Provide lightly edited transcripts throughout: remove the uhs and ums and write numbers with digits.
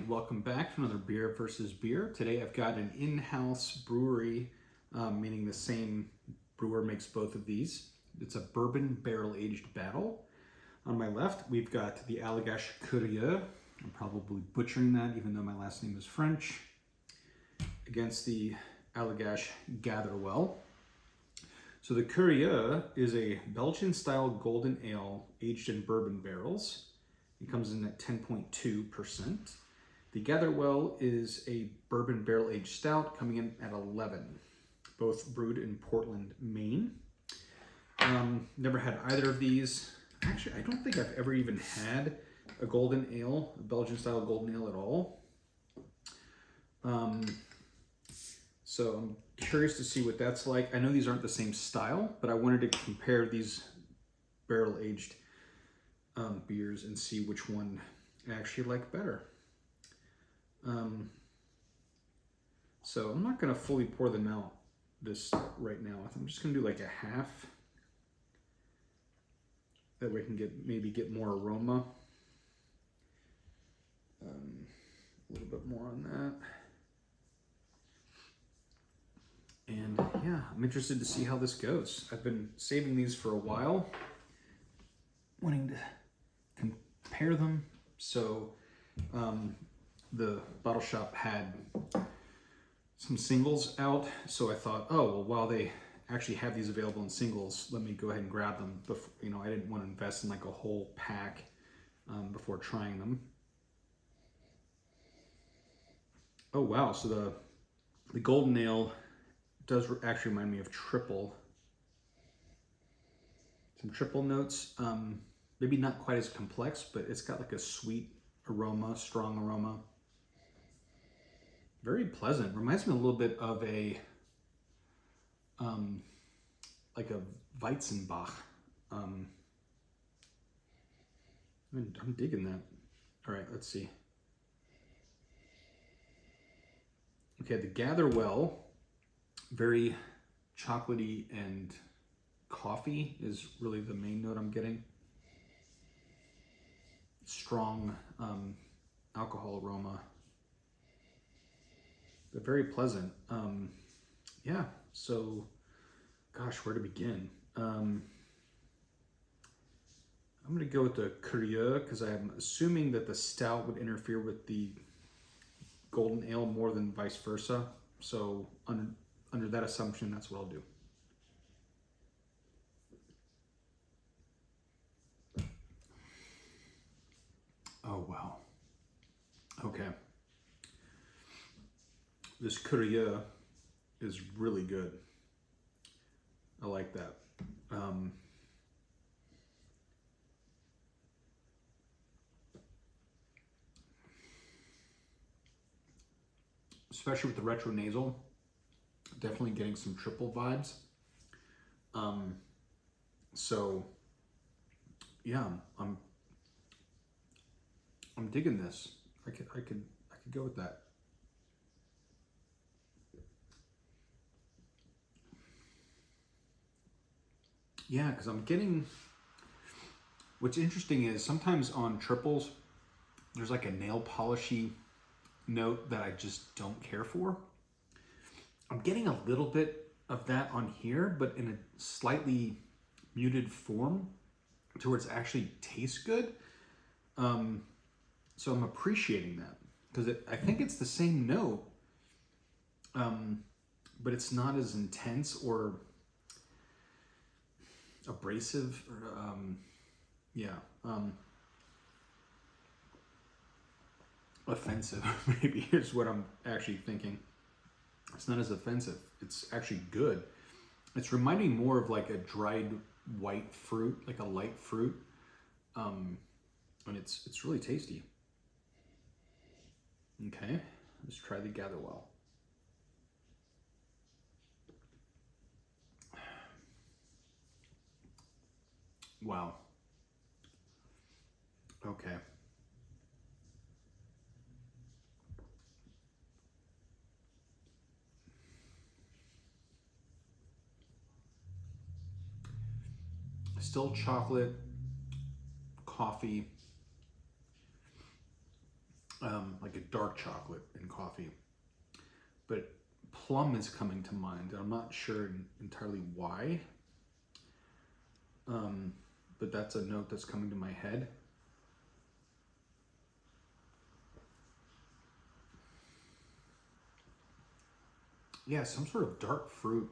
welcome back to another Beer versus Beer. Today I've got an in-house brewery, meaning the same brewer makes both of these. It's a Bourbon Barrel-Aged Battle. On my left, we've got the Allagash Curieux. I'm probably butchering that, even though my last name is French. Against the Allagash Gatherwell. So the Curieux is a Belgian-style Golden Ale aged in bourbon barrels. It comes in at 10.2%. The Gatherwell is a Bourbon Barrel-Aged Stout coming in at 11, both brewed in Portland, Maine. Never had either of these. Actually, I don't think I've ever even had a golden ale, a Belgian-style golden ale at all. So I'm curious to see what that's like. I know these aren't the same style, but I wanted to compare these barrel-aged beers and see which one I actually like better. So I'm not going to fully pour them out this right now. I'm just going to do like a half. That way I can maybe get more aroma. A little bit more on that. And yeah, I'm interested to see how this goes. I've been saving these for a while, wanting to compare them. So the bottle shop had some singles out, so I thought, oh well, while they actually have these available in singles, let me go ahead and grab them before, I didn't want to invest in like a whole pack before trying them. Oh wow, so the golden ale does actually remind me of triple. Some triple notes. Maybe not quite as complex, but it's got like a sweet aroma, strong aroma. Very pleasant. Reminds me a little bit of a like a Weizenbach. I'm digging that. All right, let's see. Okay, the Gatherwell, very chocolatey and coffee is really the main note I'm getting. Strong alcohol aroma, but very pleasant. Yeah, so gosh, where to begin? I'm going to go with the Curieux because I'm assuming that the stout would interfere with the golden ale more than vice versa. So under that assumption, that's what I'll do. Oh, wow. Okay. This Curieux is really good. I like that. Especially with the retro nasal, definitely getting some triple vibes. So yeah, I'm digging this. I could go with that. Yeah, because I'm getting. What's interesting is sometimes on triples, there's like a nail polishy note that I just don't care for. I'm getting a little bit of that on here, but in a slightly muted form to where it's actually tastes good. So I'm appreciating that because I think it's the same note, but it's not as intense or abrasive. Or, offensive maybe is what I'm actually thinking. It's not as offensive. It's actually good. It's reminding more of like a dried white fruit, like a light fruit, and it's really tasty. Okay, let's try the Gatherwell. Wow. Okay. Still chocolate, coffee, like a dark chocolate in coffee. But plum is coming to mind. I'm not sure entirely why, but that's a note that's coming to my head. Yeah, some sort of dark fruit.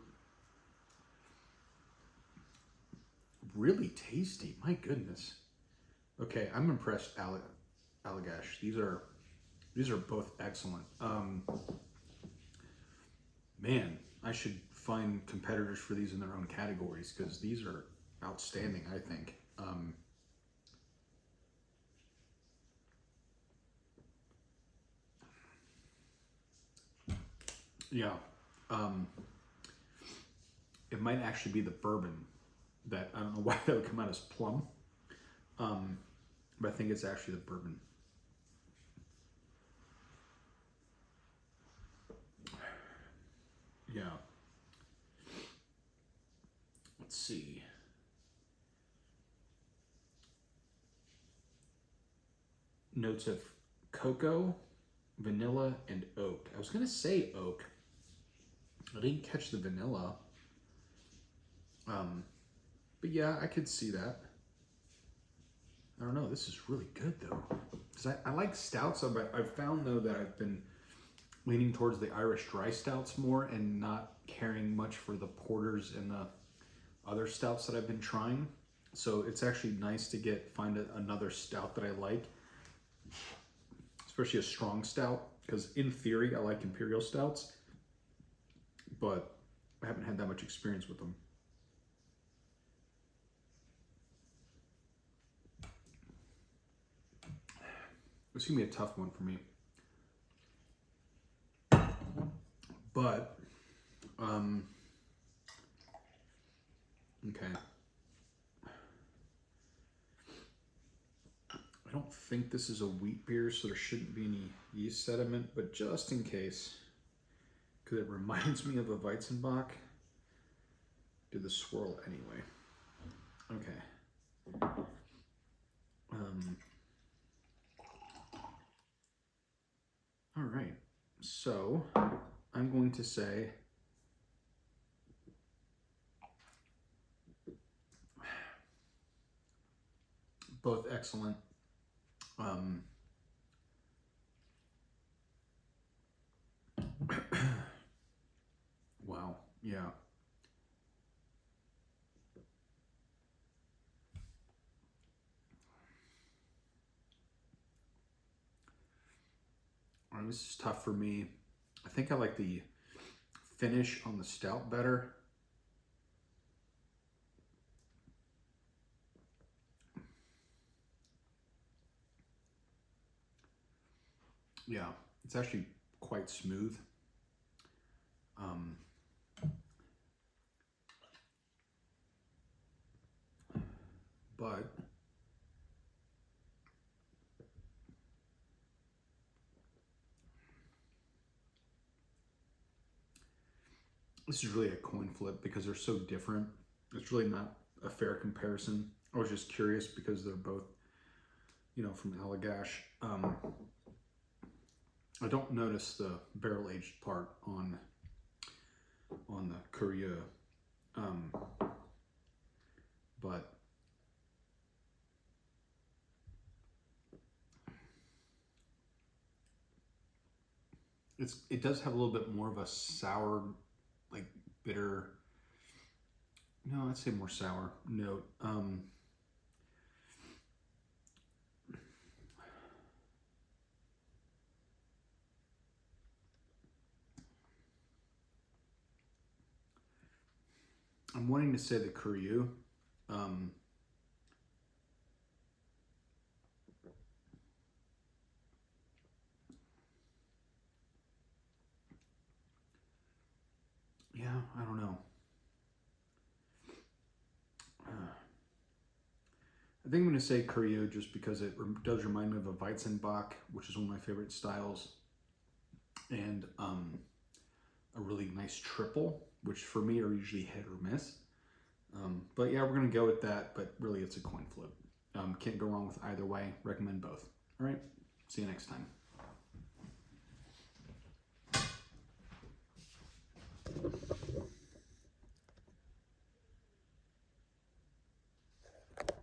Really tasty, my goodness. Okay, I'm impressed, Allagash. These are both excellent. Man, I should find competitors for these in their own categories because these are outstanding, I think. Yeah, it might actually be the bourbon that, I don't know why that would come out as plum, but I think it's actually the bourbon. Yeah. Let's see. Notes of cocoa, vanilla, and oak. I was gonna say oak. I didn't catch the vanilla. But yeah, I could see that. I don't know. This is really good though, because I like stouts. I've found though that I've been leaning towards the Irish dry stouts more and not caring much for the porters and the other stouts that I've been trying. So it's actually nice to find another stout that I like, especially a strong stout, because in theory I like Imperial Stouts, but I haven't had that much experience with them. It's gonna be a tough one for me. But, okay. I don't think this is a wheat beer, so there shouldn't be any yeast sediment, but just in case, because it reminds me of a Weizenbock, do the swirl anyway. Okay. All right. So I'm going to say both excellent. Wow. Yeah. All right, this is tough for me. I think I like the finish on the stout better. Yeah, it's actually quite smooth. But this is really a coin flip because they're so different. It's really not a fair comparison. I was just curious because they're both, from Allagash. I don't notice the barrel-aged part on the Curieux, but it does have a little bit more of a sour, like bitter. No, I'd say more sour note. I'm wanting to say the Curieux. Yeah, I don't know. I think I'm going to say Curieux just because it does remind me of a Weizenbock, which is one of my favorite styles, and a really nice triple, which for me are usually hit or miss. But yeah, we're going to go with that, but really it's a coin flip. Can't go wrong with either way. Recommend both. All right, see you next time.